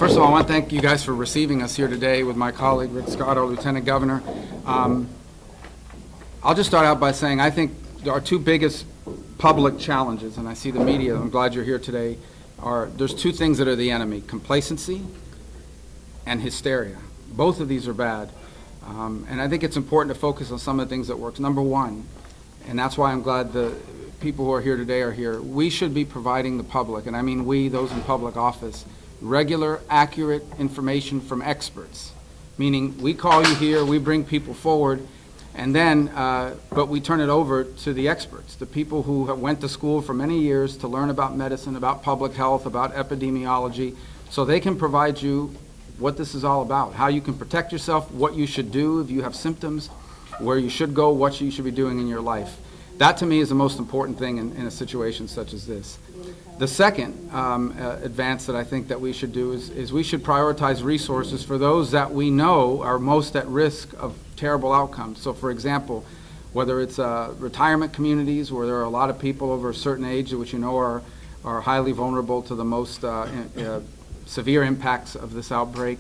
First of all, I want to thank you guys for receiving us here today with my colleague, Rick Scott, our Lieutenant Governor. I'll just start out by saying I think our two biggest public challenges, and I see the media, I'm glad you're here today, there's two things that are the enemy: complacency and hysteria. Both of these are bad. And I think it's important to focus on some of the things that work. Number one, and that's why I'm glad the people who are here today are here, we should be providing the public, and I mean we, those in public office, regular, accurate information from experts. Meaning we call you here, we bring people forward, and then, but we turn it over to the experts, the people who went to school for many years to learn about medicine, about public health, about epidemiology, so they can provide you what this is all about, how you can protect yourself, what you should do if you have symptoms, where you should go, what you should be doing in your life. That, to me, is the most important thing in a situation such as this. The second advance that I think that we should do is we should prioritize resources for those that we know are most at risk of terrible outcomes. So, for example, whether it's retirement communities where there are a lot of people over a certain age which you know are highly vulnerable to the most severe impacts of this outbreak,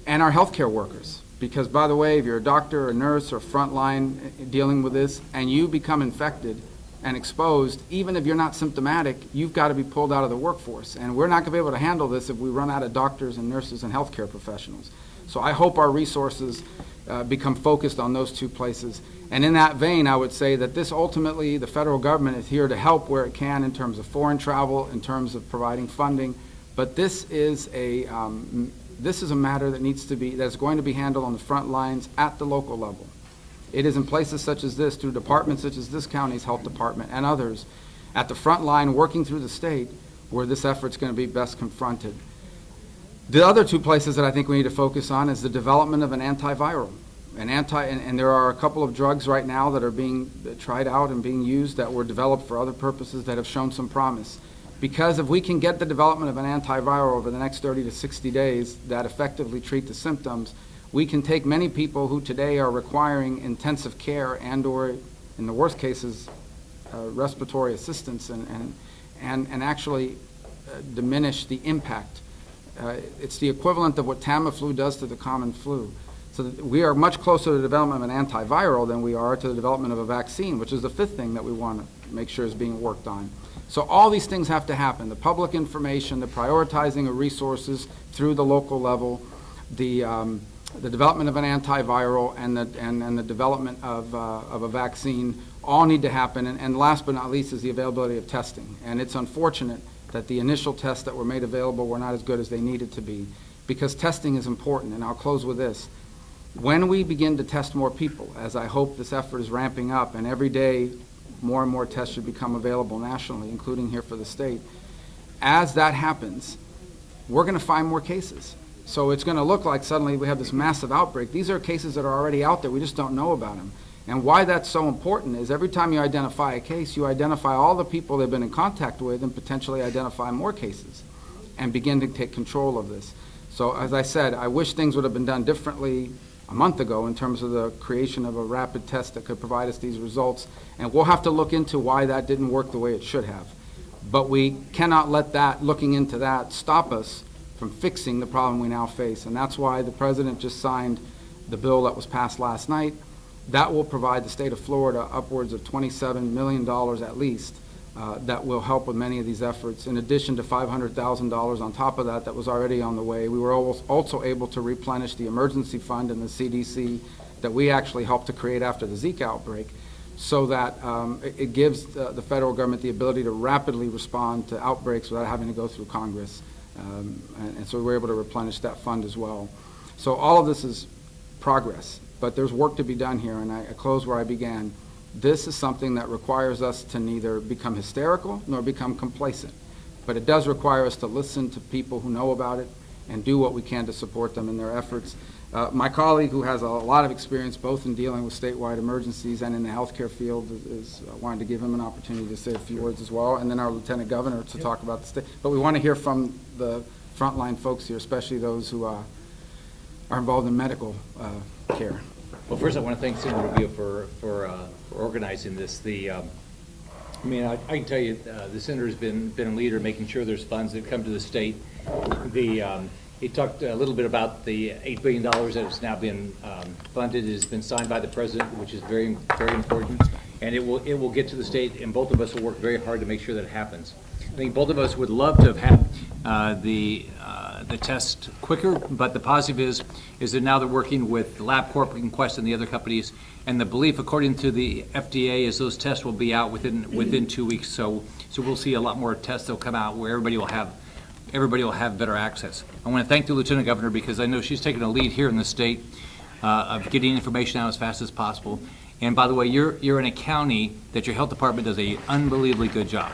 and our healthcare workers. Because, by the way, if you're a doctor, a nurse, or frontline dealing with this, and you become infected and exposed, even if you're not symptomatic, you've got to be pulled out of the workforce. And we're not going to be able to handle this if we run out of doctors and nurses and healthcare professionals. So I hope our resources become focused on those two places. And in that vein, I would say that this ultimately, the federal government is here to help where it can in terms of foreign travel, in terms of providing funding. But this is a matter that's going to be handled on the front lines at the local level. It is in places such as this, through departments such as this county's health department and others, at the front line working through the state, where this effort's going to be best confronted. The other two places that I think we need to focus on is the development of an antiviral. And there are a couple of drugs right now that are being tried out and being used that were developed for other purposes that have shown some promise. Because if we can get the development of an antiviral over the next 30 to 60 days that effectively treat the symptoms, we can take many people who today are requiring intensive care and or, in the worst cases, respiratory assistance and actually diminish the impact. It's the equivalent of what Tamiflu does to the common flu. So we are much closer to the development of an antiviral than we are to the development of a vaccine, which is the fifth thing that we want to make sure is being worked on. So all these things have to happen: the public information, the prioritizing of resources through the local level, the development of an antiviral, and the development of a vaccine all need to happen. And last but not least is the availability of testing. And it's unfortunate that the initial tests that were made available were not as good as they needed to be, because testing is important. And I'll close with this. When we begin to test more people, as I hope this effort is ramping up, and every day more and more tests should become available nationally, including here for the state, as that happens, we're going to find more cases. So it's going to look like suddenly we have this massive outbreak. These are cases that are already out there. We just don't know about them. And why that's so important is every time you identify a case, you identify all the people they've been in contact with and potentially identify more cases and begin to take control of this. So as I said, I wish things would have been done differently a month ago in terms of the creation of a rapid test that could provide us these results. And we'll have to look into why that didn't work the way it should have. But we cannot let that, looking into that, stop us from fixing the problem we now face. And that's why the President just signed the bill that was passed last night. That will provide the state of Florida upwards of $27 million at least that will help with many of these efforts, in addition to $500,000 on top of that was already on the way. We were also able to replenish the emergency fund in the CDC that we actually helped to create after the Zika outbreak, so that it gives the federal government the ability to rapidly respond to outbreaks without having to go through Congress. And so we were able to replenish that fund as well. So all of this is progress, but there's work to be done here, and I close where I began. This is something that requires us to neither become hysterical nor become complacent. But it does require us to listen to people who know about it and do what we can to support them in their efforts. My colleague, who has a lot of experience both in dealing with statewide emergencies and in the healthcare field, wanted to give him an opportunity to say a few words as well, and then our Lieutenant Governor to talk about the state. But we want to hear from the frontline folks here, especially those who are involved in medical care. Well, first I want to thank Senator Rubio for organizing this. I can tell you the senator's been a leader making sure there's funds that come to the state. He talked a little bit about the $8 billion that has now been funded. It has been signed by the president, which is very, very important. And it will get to the state, and both of us will work very hard to make sure that it happens. I think both of us would love to have had the test quicker, but the positive is that now they're working with LabCorp and Quest and the other companies, and the belief, according to the FDA, is those tests will be out within 2 weeks. So we'll see a lot more tests that will come out where everybody will have better access. I want to thank the Lieutenant Governor because I know she's taken a lead here in the state of getting information out as fast as possible. And by the way, you're in a county that your health department does an unbelievably good job.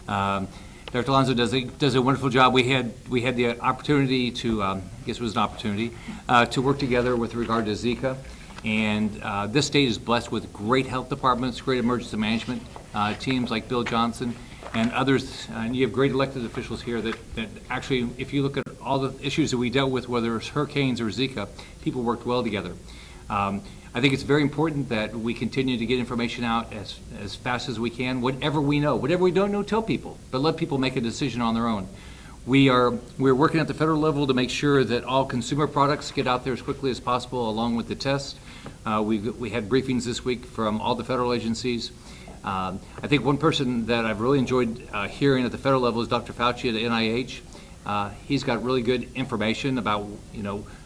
Dr. Alonso does a wonderful job. We had the opportunity to, I guess it was an opportunity, to work together with regard to Zika. And this state is blessed with great health departments, great emergency management teams like Bill Johnson and others. And you have great elected officials here that actually, if you look at all the issues that we dealt with, whether it's hurricanes or Zika, people worked well together. I think it's very important that we continue to get information out as fast as we can. Whatever we know, whatever we don't know, tell people, but let people make a decision on their own. We're working at the federal level to make sure that all consumer products get out there as quickly as possible, along with the test. We had briefings this week from all the federal agencies. I think one person that I've really enjoyed hearing at the federal level is Dr. Fauci at the NIH. He's got really good information about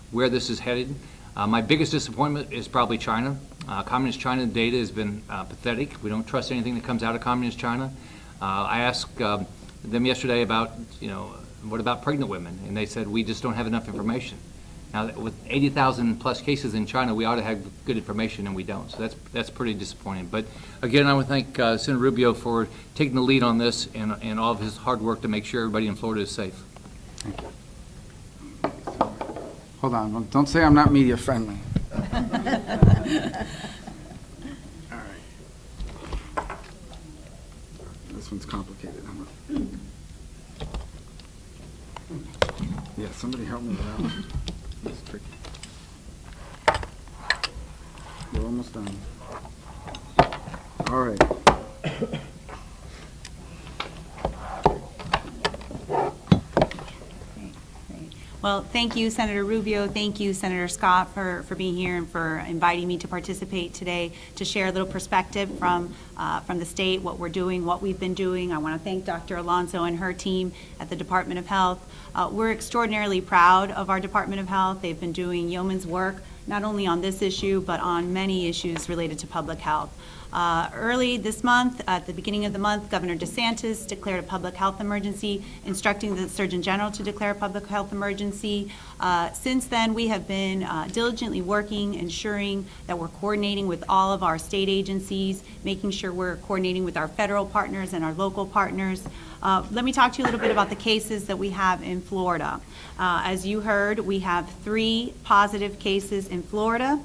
where this is headed. My biggest disappointment is probably China. Communist China data has been pathetic. We don't trust anything that comes out of Communist China. I asked them yesterday about, what about pregnant women? And they said, we just don't have enough information. Now, with 80,000 plus cases in China, we ought to have good information, and we don't. So that's pretty disappointing. But again, I want to thank Senator Rubio for taking the lead on this and all of his hard work to make sure everybody in Florida is safe. Thank you. Hold on, don't say I'm not media friendly. All right. This one's complicated. Yeah, somebody help me with that one. It's tricky. We're almost done. All right. Well, thank you, Senator Rubio. Thank you, Senator Scott, for being here and for inviting me to participate today to share a little perspective from the state, what we're doing, what we've been doing. I want to thank Dr. Alonso and her team at the Department of Health. We're extraordinarily proud of our Department of Health. They've been doing yeoman's work, not only on this issue, but on many issues related to public health. Early this month, at the beginning of the month, Governor DeSantis declared a public health emergency, instructing the Surgeon General to declare a public health emergency. Since then, we have been diligently working, ensuring that we're coordinating with all of our state agencies, making sure we're coordinating with our federal partners and our local partners. Let me talk to you a little bit about the cases that we have in Florida. As you heard, we have 3 positive cases in Florida.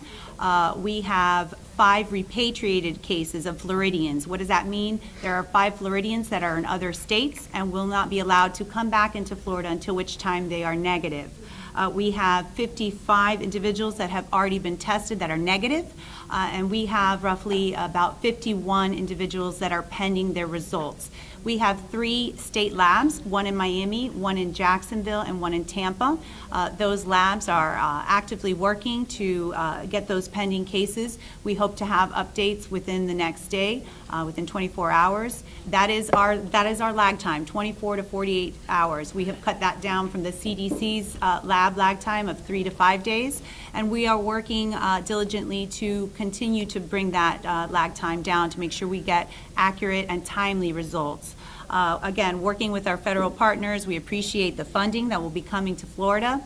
We have 5 repatriated cases of Floridians. What does that mean? There are 5 Floridians that are in other states and will not be allowed to come back into Florida until which time they are negative. We have 55 individuals that have already been tested that are negative, and we have roughly about 51 individuals that are pending their results. We have 3 state labs, one in Miami, one in Jacksonville, and one in Tampa. Those labs are actively working to get those pending cases. We hope to have updates within the next day, within 24 hours. That is our lag time, 24 to 48 hours. We have cut that down from the CDC's lab lag time of 3 to 5 days, and we are working diligently to continue to bring that lag time down to make sure we get accurate and timely results. Again, working with our federal partners, we appreciate the funding that will be coming to Florida.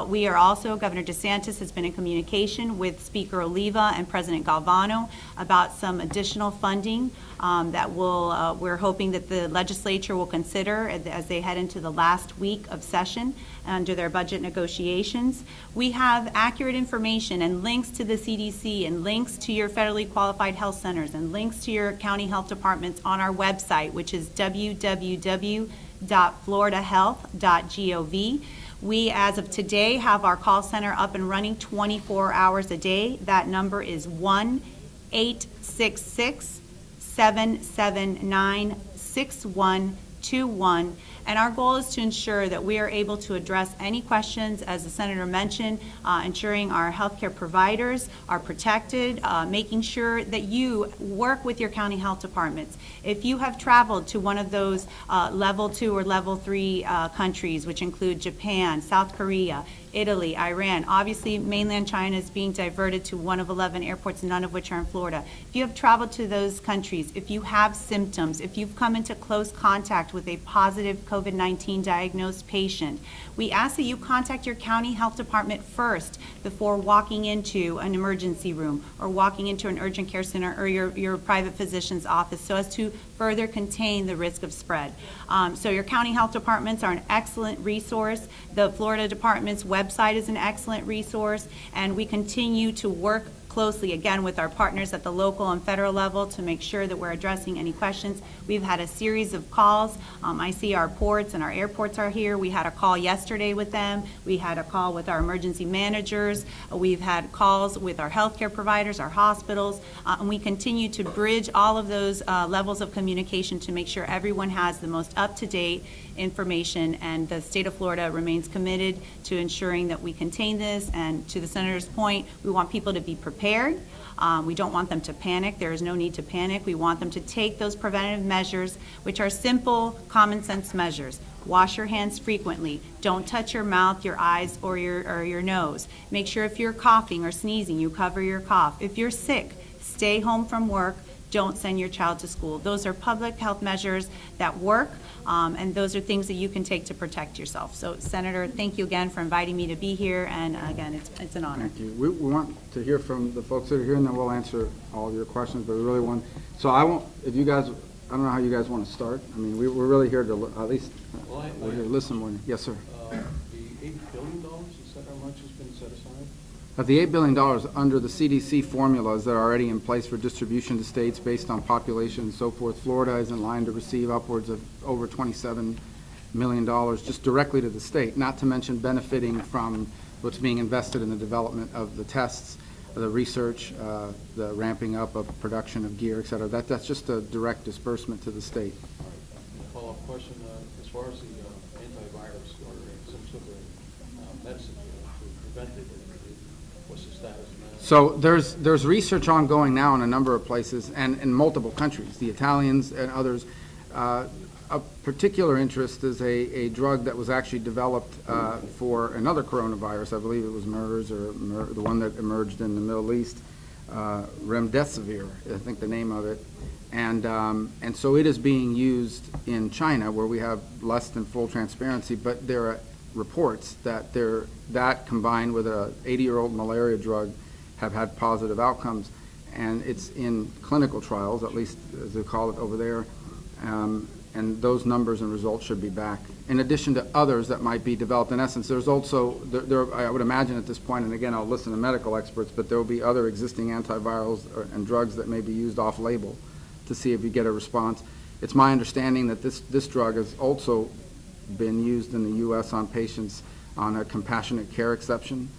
We are also, Governor DeSantis has been in communication with Speaker Oliva and President Galvano about some additional funding that we're hoping that the legislature will consider as they head into the last week of session under their budget negotiations. We have accurate information and links to the CDC and links to your federally qualified health centers and links to your county health departments on our website, which is www.floridahealth.gov. We, as of today, have our call center up and running 24 hours a day. That number is 1-866-779-6121. And our goal is to ensure that we are able to address any questions, as the Senator mentioned, ensuring our healthcare providers are protected, making sure that you work with your county health departments. If you have traveled to one of those level 2 or level 3 countries, which include Japan, South Korea, Italy, Iran. Obviously, mainland China is being diverted to one of 11 airports, none of which are in Florida. If you have traveled to those countries, if you have symptoms, if you've come into close contact with a positive COVID-19 diagnosed patient, we ask that you contact your county health department first before walking into an emergency room or walking into an urgent care center or your private physician's office, so as to further contain the risk of spread. So your county health departments are an excellent resource. The Florida Department's website is an excellent resource, and we continue to work closely, again, with our partners at the local and federal level to make sure that we're addressing any questions. We've had a series of calls. I see our ports and our airports are here. We had a call yesterday with them. We had a call with our emergency managers. We've had calls with our healthcare providers, our hospitals, and we continue to bridge all of those levels of communication to make sure everyone has the most up-to-date information, and the state of Florida remains committed to ensuring that we contain this. And to the Senator's point, we want people to be prepared. We don't want them to panic. There is no need to panic. We want them to take those preventative measures, which are simple, common sense measures. Wash your hands frequently. Don't touch your mouth, your eyes, or your nose. Make sure if you're coughing or sneezing, you cover your cough. If you're sick, stay home from work. Don't send your child to school. Those are public health measures that work, and those are things that you can take to protect yourself. So, Senator, thank you again for inviting me to be here, and again, it's an honor. Thank you. We want to hear from the folks that are here, and then we'll answer all of your questions, but we really want, so I won't, if you guys, I don't know how you guys want to start. I mean, we're really here to, at least, we're here to listen more. Yes, sir. The $8 billion, is that how much has been set aside? The $8 billion under the CDC formulas that are already in place for distribution to states based on population and so forth, Florida is in line to receive upwards of over $27 million just directly to the state, not to mention benefiting from what's being invested in the development of the tests, the research, the ramping up of production of gear, et cetera. That's just a direct disbursement to the state. All right. Follow-up question, as far as the antivirus or some sort of medicine to prevent it, what's the status of that? So there's research ongoing now in a number of places and in multiple countries, the Italians and others. A particular interest is a drug that was actually developed for another coronavirus. I believe it was MERS or the one that emerged in the Middle East, remdesivir, I think the name of it. And so it is being used in China, where we have less than full transparency, but there are reports that that combined with a 80-year-old malaria drug have had positive outcomes, and it's in clinical trials, at least as they call it over there, and those numbers and results should be back. In addition to others that might be developed, in essence, there's also, I would imagine at this point, and again, I'll listen to medical experts, but there will be other existing antivirals and drugs that may be used off-label to see if you get a response. It's my understanding that this drug has also been used in the U.S. on patients on a compassionate care exception,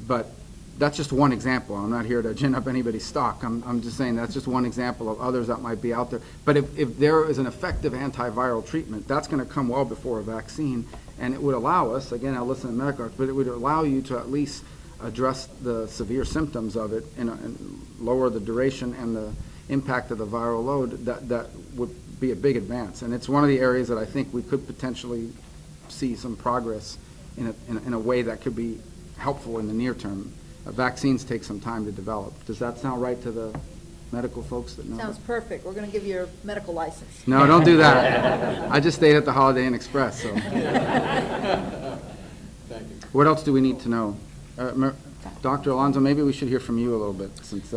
but that's just one example. I'm not here to gin up anybody's stock. I'm just saying that's just one example of others that might be out there. But if there is an effective antiviral treatment, that's going to come well before a vaccine, and it would allow us, again, I'll listen to medical experts, but it would allow you to at least address the severe symptoms of it and lower the duration and the impact of the viral load. That would be a big advance, and it's one of the areas that I think we could potentially see some progress in a way that could be helpful in the near term. Vaccines take some time to develop. Does that sound right to the medical folks that know? Sounds perfect. We're going to give you your medical license. No, don't do that. I just stayed at the Holiday Inn Express, so. Thank you. What else do we need to know? Dr. Alonso, maybe we should hear from you a little bit, since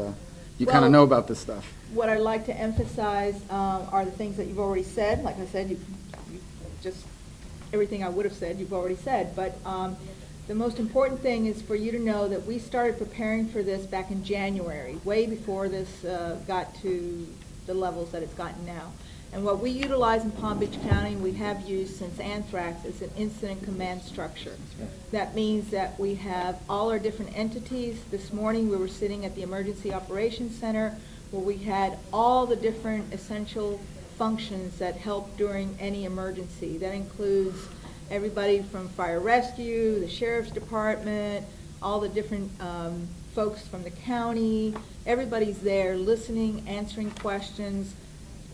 you kind of Well, know about this stuff. What I'd like to emphasize are the things that you've already said. Like I said, you just, everything I would have said, you've already said. But the most important thing is for you to know that we started preparing for this back in January, way before this got to the levels that it's gotten now. And what we utilize in Palm Beach County, we have used since anthrax, is an incident command structure. That means that we have all our different entities. This morning we were sitting at the Emergency Operations Center where we had all the different essential functions that help during any emergency. That includes everybody from fire rescue, the sheriff's department, all the different folks from the county. Everybody's there listening, answering questions,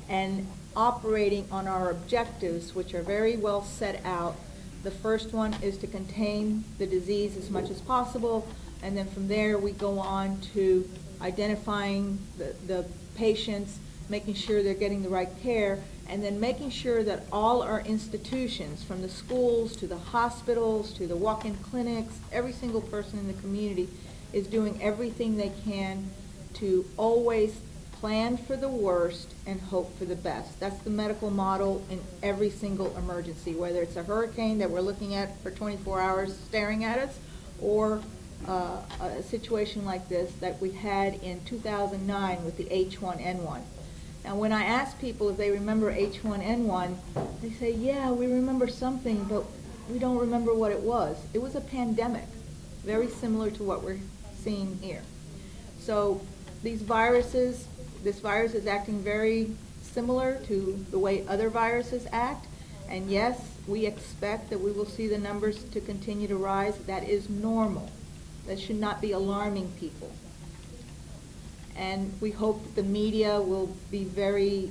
and operating on our objectives, which are very well set out. The first one is to contain the disease as much as possible, and then from there we go on to identifying the patients, making sure they're getting the right care, and then making sure that all our institutions, from the schools to the hospitals to the walk-in clinics, every single person in the community is doing everything they can to always plan for the worst and hope for the best. That's the medical model in every single emergency, whether it's a hurricane that we're looking at for 24 hours staring at us, or a situation like this that we had in 2009 with the H1N1. Now, when I ask people if they remember H1N1, they say, yeah, we remember something, but we don't remember what it was. It was a pandemic, very similar to what we're seeing here. So this virus is acting very similar to the way other viruses act. And yes, we expect that we will see the numbers to continue to rise. That is normal. That should not be alarming people. And we hope that the media will be very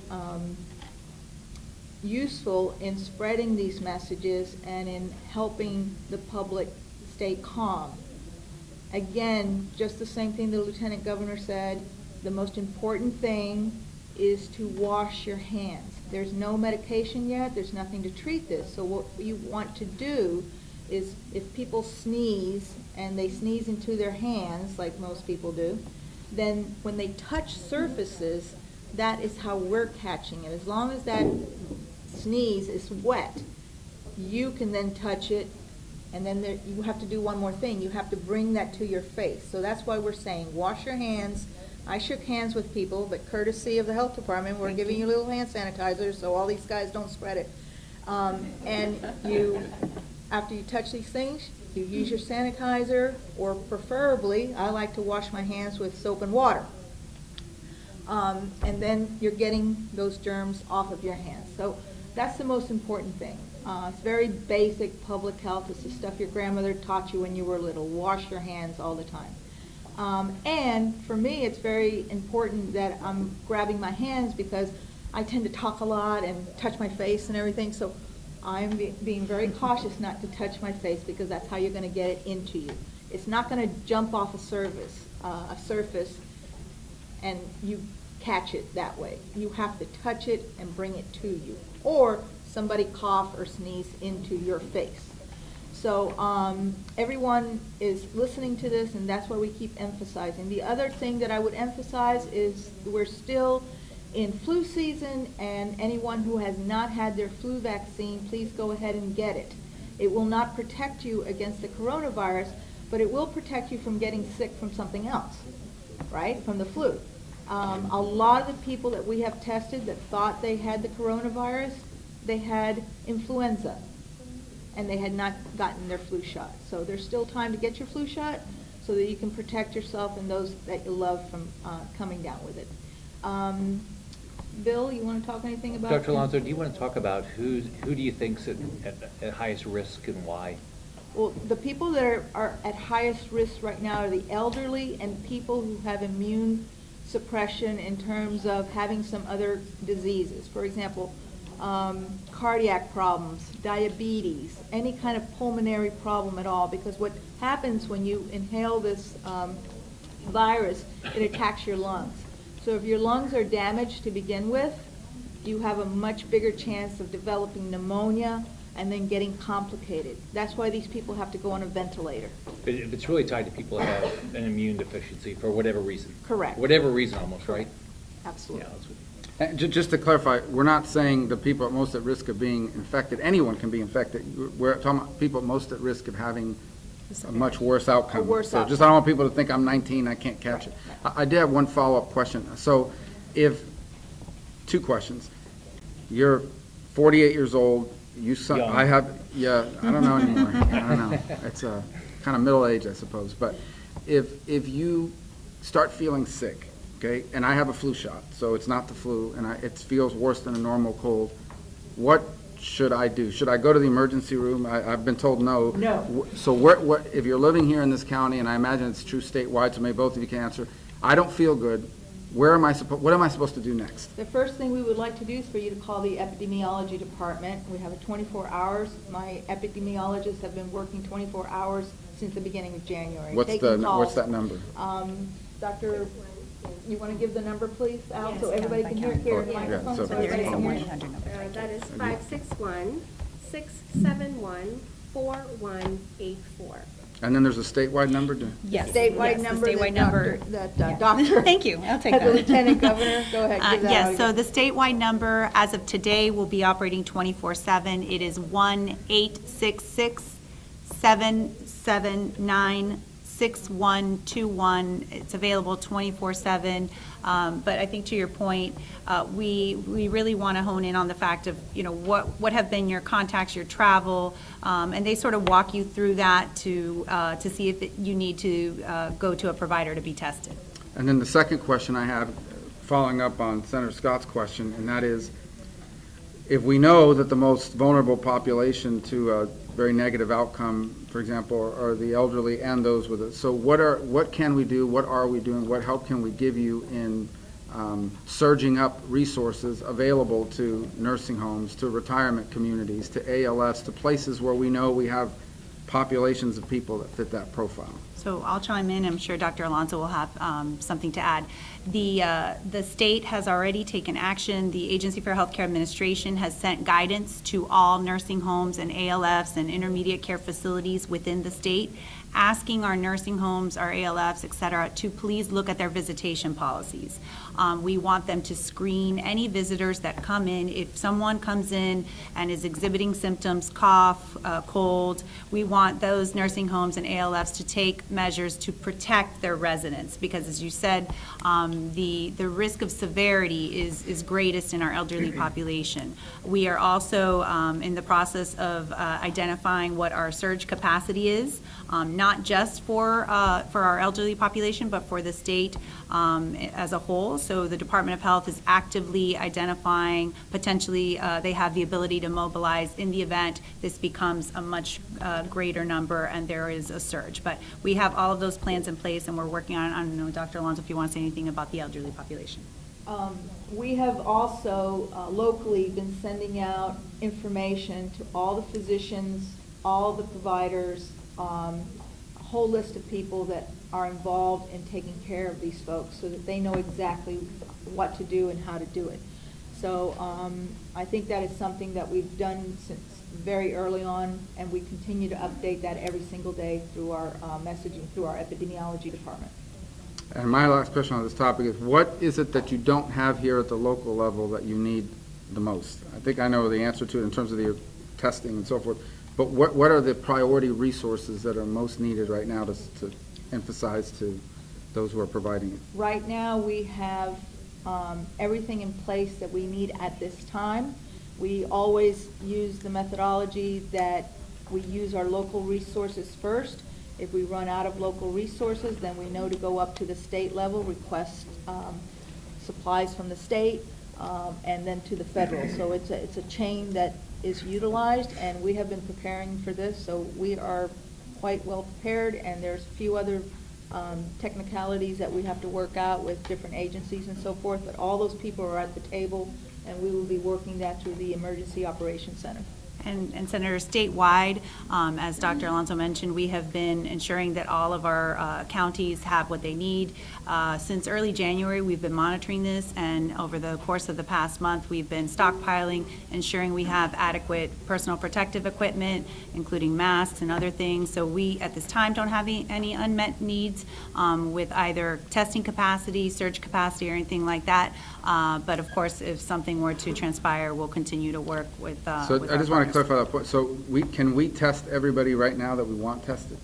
useful in spreading these messages and in helping the public stay calm. Again, just the same thing the Lieutenant Governor said, the most important thing is to wash your hands. There's no medication yet, there's nothing to treat this, so what you want to do is, if people sneeze and they sneeze into their hands, like most people do, then when they touch surfaces, that is how we're catching it. As long as that sneeze is wet, you can then touch it, and then you have to do one more thing. You have to bring that to your face. So that's why we're saying wash your hands. I shook hands with people, but courtesy of the health department, we're giving you little hand sanitizers so all these guys don't spread it. And after you touch these things, you use your sanitizer, or preferably, I like to wash my hands with soap and water. And then you're getting those germs off of your hands. So that's the most important thing. It's very basic public health. It's the stuff your grandmother taught you when you were little. Wash your hands all the time. And for me, it's very important that I'm grabbing my hands because I tend to talk a lot and touch my face and everything. So I'm being very cautious not to touch my face, because that's how you're going to get it into you. It's not going to jump off a surface and you catch it that way. You have to touch it and bring it to you, or somebody cough or sneeze into your face. So everyone is listening to this, and that's why we keep emphasizing. The other thing that I would emphasize is we're still in flu season, and anyone who has not had their flu vaccine, please go ahead and get it. It will not protect you against the coronavirus, but it will protect you from getting sick from something else, right, from the flu. A lot of the people that we have tested that thought they had the coronavirus, they had influenza, and they had not gotten their flu shot. So there's still time to get your flu shot so that you can protect yourself and those that you love from coming down with it. Bill, you want to talk anything about? Dr. Alonso, do you want to talk about who do you think's at highest risk and why? Well, the people that are at highest risk right now are the elderly and people who have immune suppression in terms of having some other diseases. For example, cardiac problems, diabetes, any kind of pulmonary problem at all, because what happens when you inhale this virus, it attacks your lungs. So if your lungs are damaged to begin with, you have a much bigger chance of developing pneumonia and then getting complicated. That's why these people have to go on a ventilator. But it's really tied to people that have an immune deficiency for whatever reason. Correct. Whatever reason almost, right? Absolutely. Yeah, that's what- And just to clarify, we're not saying the people most at risk of being infected, anyone can be infected. We're talking about people most at risk of having a much worse outcome. A worse So outcome. just, I don't want people to think I'm 19, I can't catch it. I did have one follow-up question. So two questions. You're 48 years old, Young. I don't know anymore. I don't know. It's kind of middle age, I suppose. But if you start feeling sick, okay, and I have a flu shot, so it's not the flu, and it feels worse than a normal cold, what should I do? Should I go to the emergency room? I've been told no. No. So if you're living here in this county, and I imagine it's true statewide, so maybe both of you can answer, I don't feel good, what am I supposed to do next? The first thing we would like to do is for you to call the epidemiology department. We have a 24 hours. My epidemiologists have been working 24 hours since the beginning of January. What's taking calls. that number? Doctor, you want to give the number, please, Al, Yes, so everybody can hear it here in the Yeah, microphone? so so There is everybody a can hear? 1-800 number. That is 561-671-4184. And then there's a statewide number? Yes. Statewide Yes, the number statewide number. that Yeah. Doctor. Thank you, I'll take The that. Lieutenant Governor, go ahead, give that out Yes, so again. the statewide number, as of today, will be operating 24/7. It is 1-866-779-6121. It's available 24/7. But I think to your point, we really want to hone in on the fact of, what have been your contacts, your travel, and they sort of walk you through that to see if you need to go to a provider to be tested. And then the second question I have, following up on Senator Scott's question, and that is, if we know that the most vulnerable population to a very negative outcome, for example, are the elderly and those with it, so what can we do, what are we doing, what help can we give you in surging up resources available to nursing homes, to retirement communities, to ALFs, to places where we know we have populations of people that fit that profile? So I'll chime in. I'm sure Dr. Alonso will have something to add. The state has already taken action. The Agency for Healthcare Administration has sent guidance to all nursing homes and ALFs and intermediate care facilities within the state, asking our nursing homes, our ALFs, et cetera, to please look at their visitation policies. We want them to screen any visitors that come in. If someone comes in and is exhibiting symptoms, cough, cold, we want those nursing homes and ALFs to take measures to protect their residents, because as you said, the risk of severity is greatest in our elderly population. We are also in the process of identifying what our surge capacity is, not just for our elderly population, but for the state as a whole. So the Department of Health is actively identifying, potentially they have the ability to mobilize in the event this becomes a much greater number and there is a surge. But we have all of those plans in place, and we're working on, I don't know, Dr. Alonso, if you want to say anything about the elderly population. We have also locally been sending out information to all the physicians, all the providers, a whole list of people that are involved in taking care of these folks so that they know exactly what to do and how to do it. So I think that is something that we've done since very early on, and we continue to update that every single day through our messaging, through our epidemiology department. And my last question on this topic is, what is it that you don't have here at the local level that you need the most? I think I know the answer to it in terms of the testing and so forth, but what are the priority resources that are most needed right now to emphasize to those who are providing it? Right now, we have everything in place that we need at this time. We always use the methodology that we use our local resources first. If we run out of local resources, then we know to go up to the state level, request supplies from the state, and then to the federal. So it's a chain that is utilized, and we have been preparing for this, so we are quite well prepared, and there's a few other technicalities that we have to work out with different agencies and so forth, but all those people are at the table, and we will be working that through the Emergency Operations Center. And Senator, statewide, as Dr. Alonso mentioned, we have been ensuring that all of our counties have what they need. Since early January, we've been monitoring this, and over the course of the past month, we've been stockpiling, ensuring we have adequate personal protective equipment, including masks and other things. So we, at this time, don't have any unmet needs with either testing capacity, surge capacity, or anything like that. But of course, if something were to transpire, we'll continue to work with So with I our just want to partners. clarify that point. So can we test everybody right now that we want tested?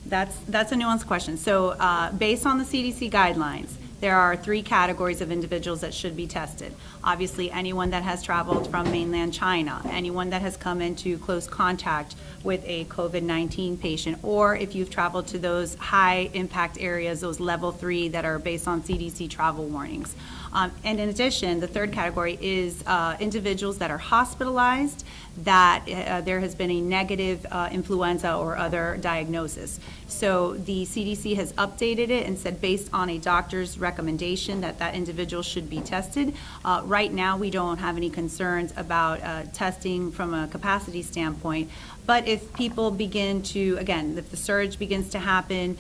That's a nuanced question. So based on the CDC guidelines, there are 3 categories of individuals that should be tested. Obviously, anyone that has traveled from mainland China, anyone that has come into close contact with a COVID-19 patient, or if you've traveled to those high-impact areas, those level 3 that are based on CDC travel warnings. And in addition, the 3rd category is individuals that are hospitalized, that there has been a negative influenza or other diagnosis. So the CDC has updated it and said based on a doctor's recommendation that that individual should be tested. Right now, we don't have any concerns about testing from a capacity standpoint. But if people begin to, again, if the surge begins to happen,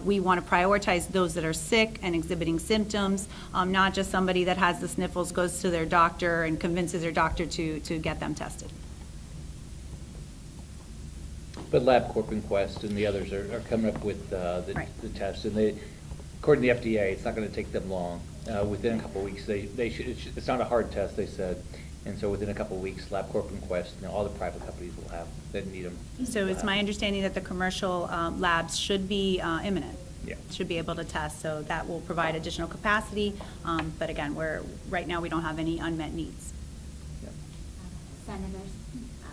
we want to prioritize those that are sick and exhibiting symptoms, not just somebody that has the sniffles, goes to their doctor and convinces their doctor to get them tested. But LabCorp and Quest and the others are coming up with Right. the tests, and they, according to the FDA, it's not going to take them long. Within a couple of weeks, they should, it's not a hard test, they said, and so within a couple of weeks, LabCorp and Quest, all the private companies will have, that need them. So it's my understanding that the commercial labs should be imminent. Yeah. Should be able to test, so that will provide additional capacity. But again, right now, we don't have any unmet needs. Senators,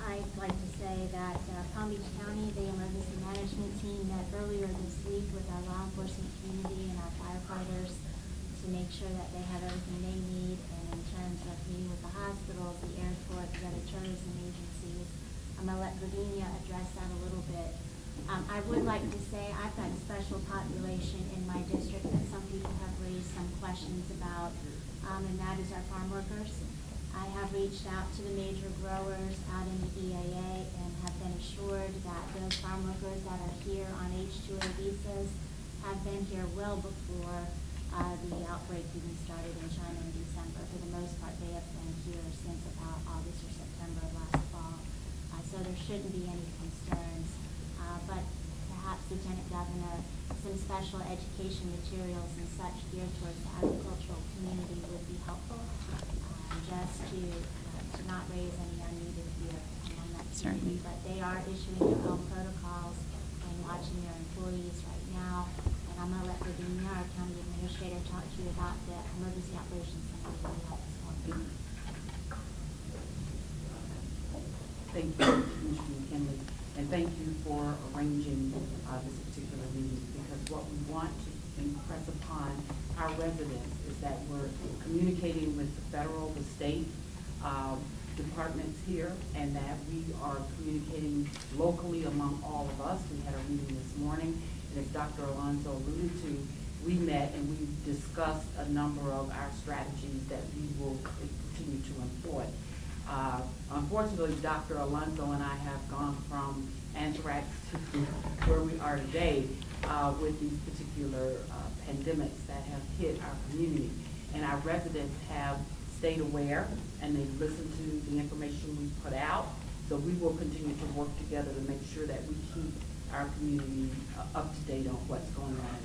I'd like to say that Palm Beach County, the emergency management team met earlier this week with our law enforcement community and our firefighters to make sure that they have everything they need, and in terms of meeting with the hospitals, the airport, the other tourism agencies. I'm going to let Lavinia address that a little bit. I would like to say I've got a special population in my district that some people have raised some questions about, and that is our farm workers. I have reached out to the major growers out in the EAA and have been assured that those farm workers that are here on H-2A visas have been here well before the outbreak even started in China in December. For the most part, they have been here since about August or September of last fall. So there shouldn't be any concerns. But perhaps, Lieutenant Governor, some special education materials and such geared towards the agricultural community would be helpful. Just to not raise any unneeded fear among that community. Certainly. But they are issuing their own protocols and watching their employees right now. And I'm going to let Virginia, our county administrator, talk to you about the emergency operations center that we have this morning. Thank you, Commissioner McKinley, and thank you for arranging this particular meeting, because what we want to impress upon our residents is that we're communicating with the federal, the state departments here, and that we are communicating locally among all of us. We had a meeting this morning, and as Dr. Alonso alluded to, we met and we discussed a number of our strategies that we will continue to employ. Unfortunately, Dr. Alonso and I have gone from anthrax to where we are today with these particular pandemics that have hit our community. And our residents have stayed aware and they've listened to the information we put out. So we will continue to work together to make sure that we keep our community up to date on what's going on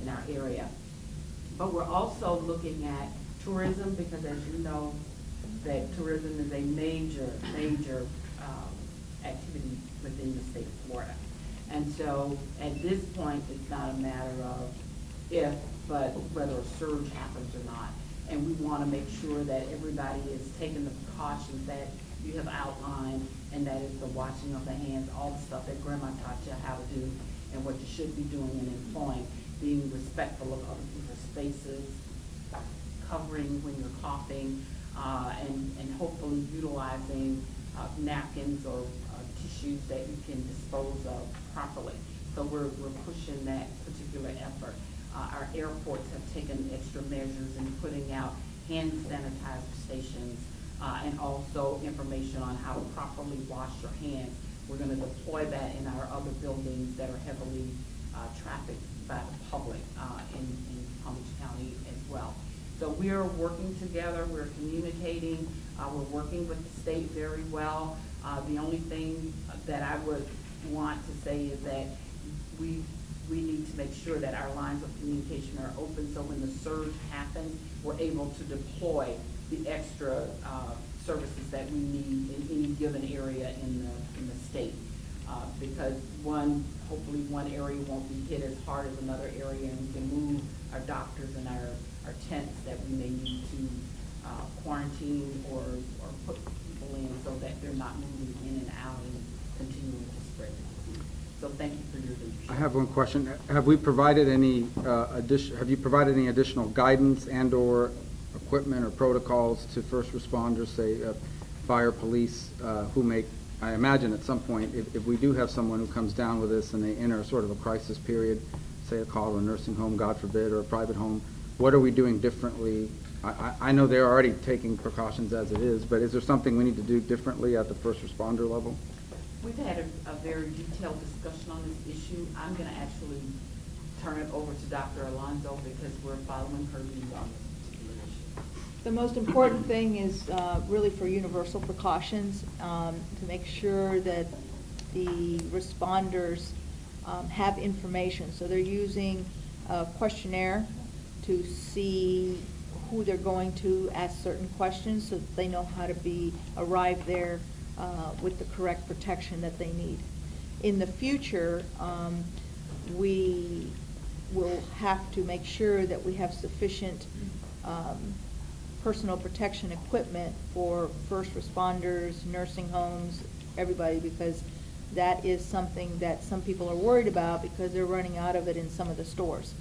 in our area. But we're also looking at tourism, because as you know, that tourism is a major activity within the state of Florida. And so at this point, it's not a matter of if, but whether a surge happens or not. And we want to make sure that everybody is taking the precautions that you have outlined, and that is the washing of the hands, all the stuff that Grandma taught you how to do, and what you should be doing and employing, being respectful of other people's spaces, covering when you're coughing, and hopefully utilizing napkins or tissues that you can dispose of properly. So we're pushing that particular effort. Our airports have taken extra measures in putting out hand sanitizer stations and also information on how to properly wash your hands. We're going to deploy that in our other buildings that are heavily trafficked by the public in Palm Beach County as well. So we're working together, we're communicating, we're working with the state very well. The only thing that I would want to say is that we need to make sure that our lines of communication are open, so when the surge happens, we're able to deploy the extra services that we need in any given area in the state. because hopefully one area won't be hit as hard as another area, and we can move our doctors and our tents that we may need to quarantine or put people in so that they're not moving in and out and continuing to spread the disease. So thank you for your leadership. I have one question. Have we provided any have you provided any additional guidance and/or equipment or protocols to first responders, say fire, police, who may, I imagine at some point, if we do have someone who comes down with this and they enter sort of a crisis period, say a call to a nursing home, God forbid, or a private home, what are we doing differently? I know they're already taking precautions as it is, but is there something we need to do differently at the first responder level? We've had a very detailed discussion on this issue. I'm going to actually turn it over to Dr. Alonso because we're following her lead on this particular issue. The most important thing is really for universal precautions, to make sure that the responders have information. So they're using a questionnaire to see who they're going to ask certain questions so that they know how to arrive there with the correct protection that they need. In the future, we will have to make sure that we have sufficient personal protection equipment for first responders, nursing homes, everybody, because that is something that some people are worried about because they're running out of it in some of the stores.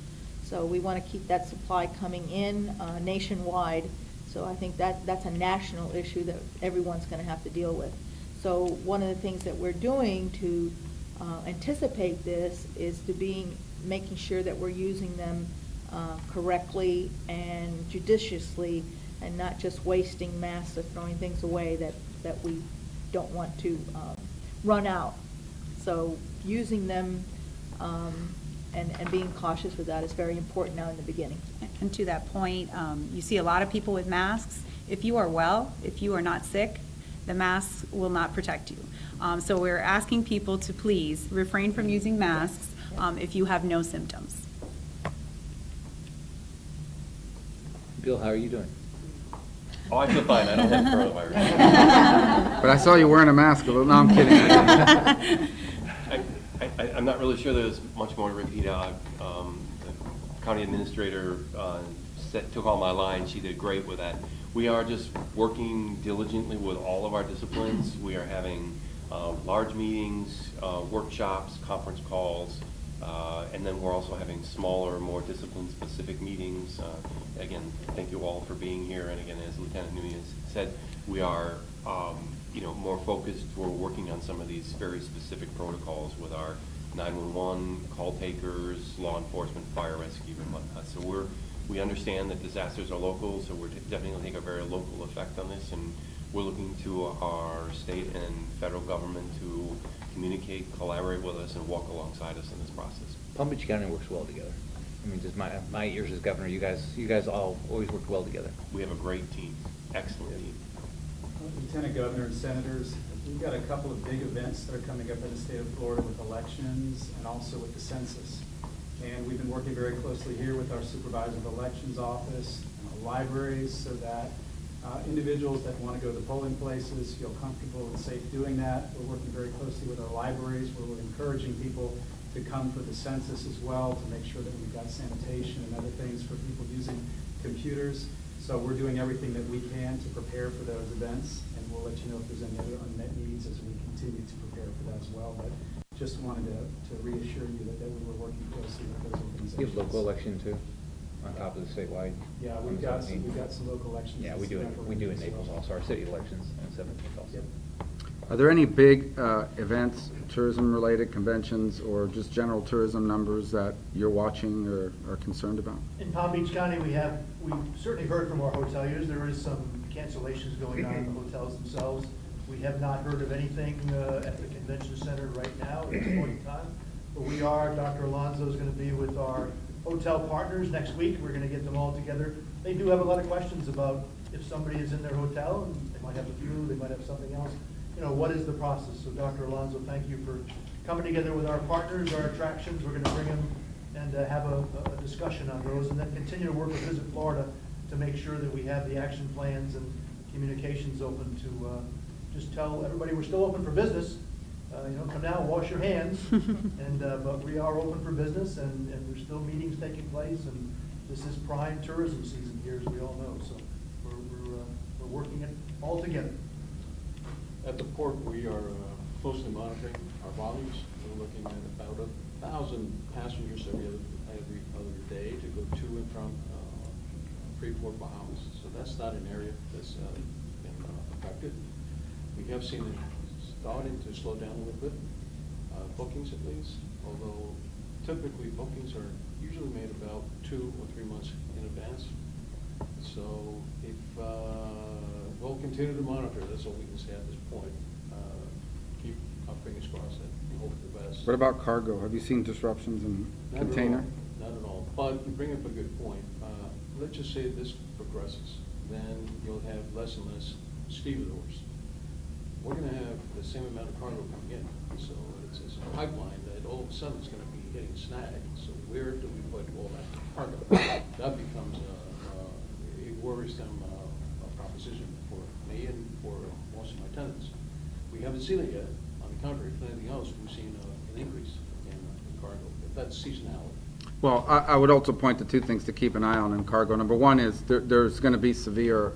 So we want to keep that supply coming in nationwide. So I think that's a national issue that everyone's going to have to deal with. So one of the things that we're doing to anticipate this is making sure that we're using them correctly and judiciously, and not just wasting masks or throwing things away that we don't want to run out. So using them and being cautious with that is very important now in the beginning. And to that point, you see a lot of people with masks. If you are well, if you are not sick, the mask will not protect you. So we're asking people to please refrain from using masks if you have no symptoms. Bill, how are you doing? Oh, I feel fine. I don't have coronavirus. But I saw you wearing a mask. No, I'm kidding. I'm not really sure there's much more to repeat. The county administrator took all my lines. She did great with that. We are just working diligently with all of our disciplines. We are having large meetings, workshops, conference calls, and then we're also having smaller, more discipline-specific meetings. Again, thank you all for being here. And again, as Lieutenant Nunez said, we are more focused. We're working on some of these very specific protocols with our 911 call takers, law enforcement, fire rescue, and whatnot. So we understand that disasters are local, so we're definitely taking a very local effect on this, and we're looking to our state and federal government to communicate, collaborate with us, and walk alongside us in this process. Palm Beach County works well together. I mean, just my years as governor, you guys all always worked well together. We have a great team, excellent team. Lieutenant Governor and Senators, we've got a couple of big events that are coming up in the state of Florida with elections and also with the census. And we've been working very closely here with our Supervisor of Elections Office and our libraries so that individuals that want to go to the polling places feel comfortable and safe doing that. We're working very closely with our libraries where we're encouraging people to come for the census as well to make sure that we've got sanitation and other things for people using computers. So we're doing everything that we can to prepare for those events, and we'll let you know if there's any other unmet needs as we continue to prepare for that as well. But just wanted to reassure you that we were working closely with those organizations. You have local election too, on top of the statewide? Yeah, we've got some local elections. Yeah, we do in Naples also, our city elections on 17th also. Yep. Are there any big events, tourism-related conventions, or just general tourism numbers that you're watching or are concerned about? In Palm Beach County, we've certainly heard from our hoteliers. There is some cancellations going on in the hotels themselves. We have not heard of anything at the convention center right now at this point in time. But Dr. Alonso is going to be with our hotel partners next week. We're going to get them all together. They do have a lot of questions about if somebody is in their hotel, and they might have a flu, they might have something else. What is the process? So Dr. Alonso, thank you for coming together with our partners, our attractions. We're going to bring them and have a discussion on those, and then continue to work with Visit Florida to make sure that we have the action plans and communications open to just tell everybody we're still open for business, come down, wash your hands. And, but we are open for business, and there's still meetings taking place, and this is prime tourism season here, as we all know, so we're working it all together. At the port, we are closely monitoring our volumes. We're looking at about 1,000 passengers every other day to go to and from Freeport, Bahamas. So that's not an area that's been affected. We have seen it starting to slow down a little bit, bookings at least, although typically bookings are usually made about 2 or 3 months in advance. So if we'll continue to monitor, that's all we can say at this point. Keep our fingers crossed and hope for the best. What about cargo? Have you seen disruptions in Not at container? all. Not at all. But you bring up a good point. Let's just say this progresses, then you'll have less and less stevedores. We're going to have the same amount of cargo coming in. So it's a pipeline that all of a sudden is going to be getting snagged. So where do we put all that cargo? That becomes a worrisome proposition for me and for most of my tenants. We haven't seen it yet. On the contrary, if anything else, we've seen an increase in cargo. But that's seasonality. Well, I would also point to two things to keep an eye on in cargo. Number one is there's going to be severe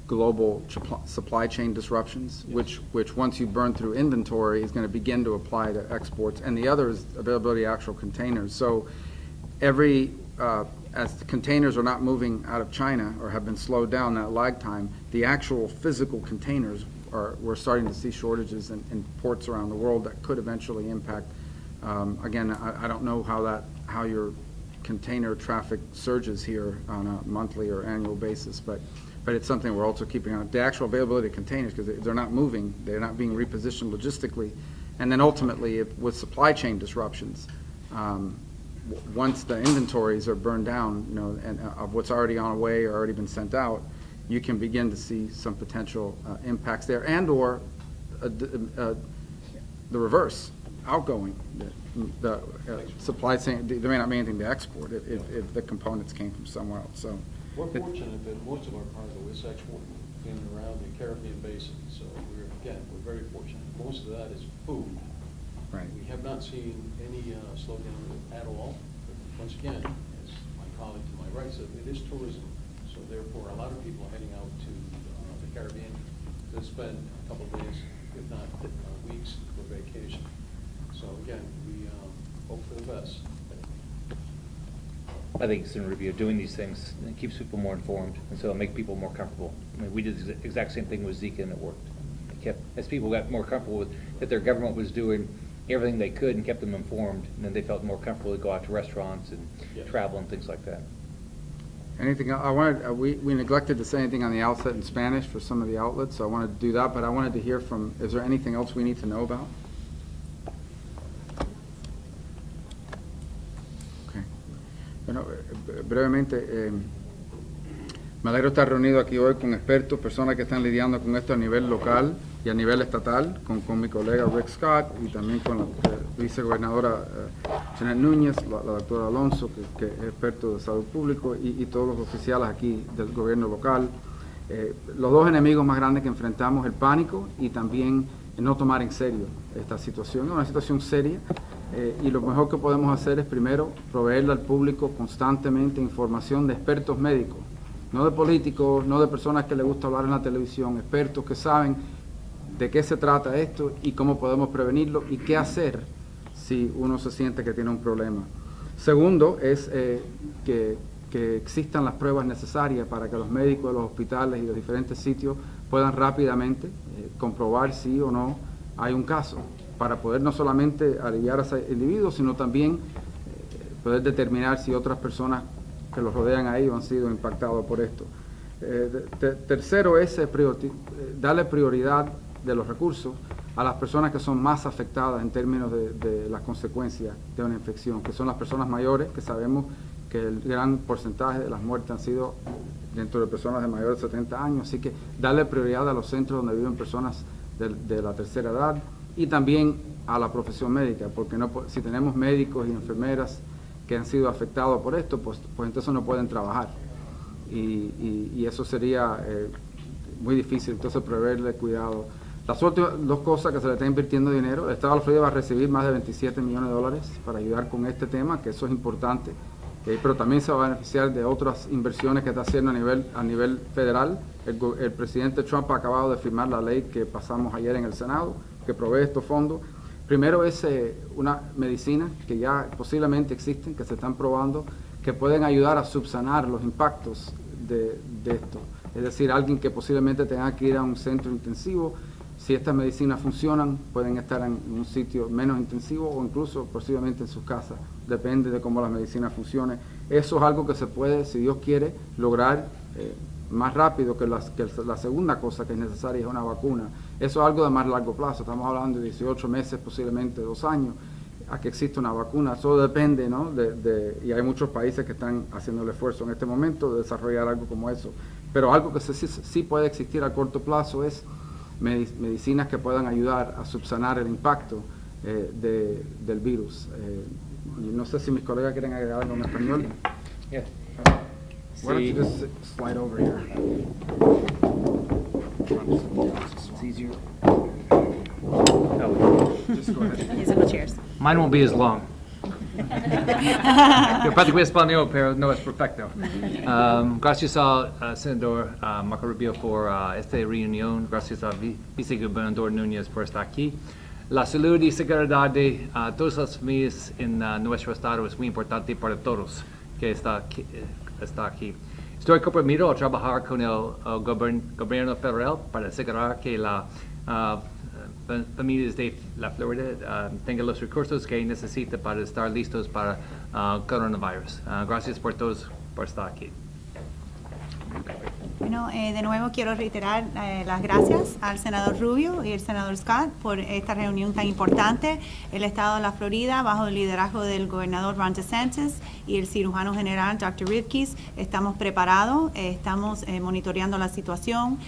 global supply chain disruptions, Yes. which once you burn through inventory is going to begin to apply to exports. And the other is availability of actual containers. So as the containers are not moving out of China or have been slowed down, that lag time, the actual physical containers we're starting to see shortages in ports around the world that could eventually impact. Again, I don't know how your container traffic surges here on a monthly or annual basis, but it's something we're also keeping on. The actual availability of containers, because they're not moving, they're not being repositioned logistically. And then ultimately, with supply chain disruptions, once the inventories are burned down, and of what's already on the way or already been sent out, you can begin to see some potential impacts there, and/or the reverse, outgoing. The supply chain, there may not be anything to export if the components came from somewhere else. So We're fortunate that most of our cargo is exported in and around the Caribbean basin. So we're very fortunate. Most of that is food. Right. We have not seen any slowdown at all. But once again, as my colleague to my right said, it is tourism. So therefore, a lot of people are heading out to the Caribbean to spend a couple of days, if not weeks, for vacation. So again, we hope for the best. I think Senator Rubio, doing these things keeps people more informed, and so it'll make people more comfortable. I mean, we did the exact same thing with Zika, and it worked. As people got more comfortable with that their government was doing everything they could and kept them informed, and then they felt more comfortable to go out to restaurants and travel and things like that. anything else? We neglected to say anything on the outset in Spanish for some of the outlets, so I wanted to do that, but I wanted to hear is there anything else we need to know about? Bueno, brevemente, me alegro estar reunido aquí hoy con expertos, personas que están lidiando con esto a nivel local y a nivel estatal, con mi colega Rick Scott y también con la vicegobernadora Janet Núñez, la doctora Alonso, que es experto de salud pública, y todos los oficiales aquí del gobierno local. Los dos enemigos más grandes que enfrentamos, el pánico y también no tomar en serio esta situación. Es una situación seria. Y lo mejor que podemos hacer es primero proveerle al público constantemente información de expertos médicos, no de políticos, no de personas que les gusta hablar en la televisión, expertos que saben de qué se trata esto y cómo podemos prevenirlo y qué hacer si uno se siente que tiene un problema. Segundo es que existan las pruebas necesarias para que los médicos de los hospitales y los diferentes sitios puedan rápidamente comprobar si o no hay un caso, para poder no solamente aliviar a ese individuo, sino también poder determinar si otras personas que los rodean a ellos han sido impactados por esto. Tercero es darle prioridad de los recursos a las personas que son más afectadas en términos de las consecuencias de una infección, que son las personas mayores, que sabemos que el gran porcentaje de las muertes han sido dentro de personas de mayores de 70 años, así que darle prioridad a los centros donde viven personas de la tercera edad, y también a la profesión médica, porque si tenemos médicos y enfermeras que han sido afectados por esto, pues entonces no pueden trabajar. Y eso sería muy difícil, entonces proveerle cuidado Las últimas dos cosas que se le está invirtiendo dinero, el Estado de la Florida va a recibir más de 27 millones de dólares para ayudar con este tema, que eso es importante, pero también se va a beneficiar de otras inversiones que está haciendo a nivel federal. El presidente Trump ha acabado de firmar la ley que pasamos ayer en el Senado, que provee estos fondos. Primero es una medicina que ya posiblemente existen, que se están probando, que pueden ayudar a subsanar los impactos de esto. Es decir, alguien que posiblemente tenga que ir a un centro intensivo, si estas medicinas funcionan, pueden estar en un sitio menos intensivo o incluso posiblemente en sus casas. Depende de cómo la medicina funcione. Eso es algo que se puede, si Dios quiere, lograr más rápido que la segunda cosa que es necesaria, es una vacuna. Eso es algo de más largo plazo. Estamos hablando de 18 meses, posiblemente 2 años, a que exista una vacuna. Eso depende, ¿no? Y hay muchos países que están haciendo el esfuerzo en este momento de desarrollar algo como eso. Pero algo que sí puede existir a corto plazo es medicinas que puedan ayudar a subsanar el impacto del virus. Y no sé si mis colegas quieren agregar algo en español. Yeah. Why don't you Sí. just slide over here? It's easier. Just go ahead. Musical chairs. Mine won't be as long. Yo practico español, pero no es perfecto. Gracias al senador Marco Rubio por esta reunión. Gracias al vicegobernador Núñez por estar aquí. La salud y seguridad de todas las familias en nuestro estado es muy importante para todos que está aquí. Estoy comprometido a trabajar con el gobierno federal para asegurar que las familias de la Florida tengan los recursos que necesitan para estar listos para coronavirus. Gracias por todos por estar aquí. Bueno, de nuevo quiero reiterar las gracias al senador Rubio y al senador Scott por esta reunión tan importante. El estado de la Florida, bajo el liderazgo del gobernador Ron DeSantis y el cirujano general Dr. Rivkis, estamos preparados, estamos monitoreando la situación.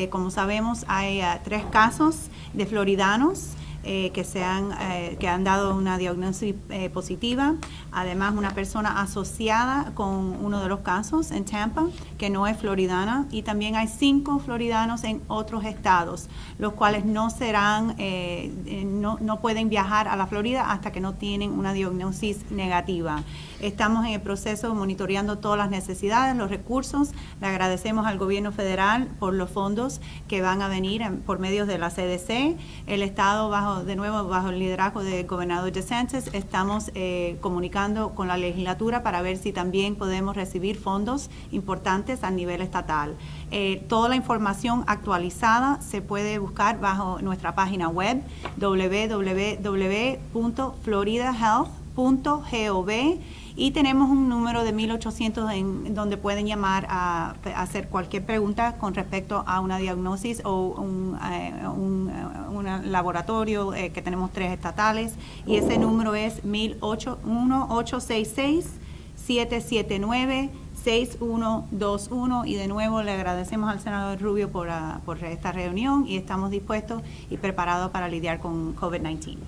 Como sabemos, hay 3 casos de floridanos que han dado una diagnosis positiva. Además, una persona asociada con uno de los casos en Tampa, que no es floridana, y también hay 5 floridanos en otros estados, los cuales no pueden viajar a la Florida hasta que no tienen una diagnosis negativa. Estamos en el proceso monitoreando todas las necesidades, los recursos. Le agradecemos al gobierno federal por los fondos que van a venir por medio de la CDC. El estado, bajo el liderazgo del gobernador DeSantis, estamos comunicando con la legislatura para ver si también podemos recibir fondos importantes a nivel estatal. Toda la información actualizada se puede buscar bajo nuestra página web www.floridahealth.gov, y tenemos un número de 1800 en donde pueden llamar a hacer cualquier pregunta con respecto a una diagnosis o un laboratorio, que tenemos 3 estatales, y ese número es 1-866-779-6121, y de nuevo le agradecemos al senador Rubio por esta reunión, y estamos dispuestos y preparados para lidiar con COVID-19.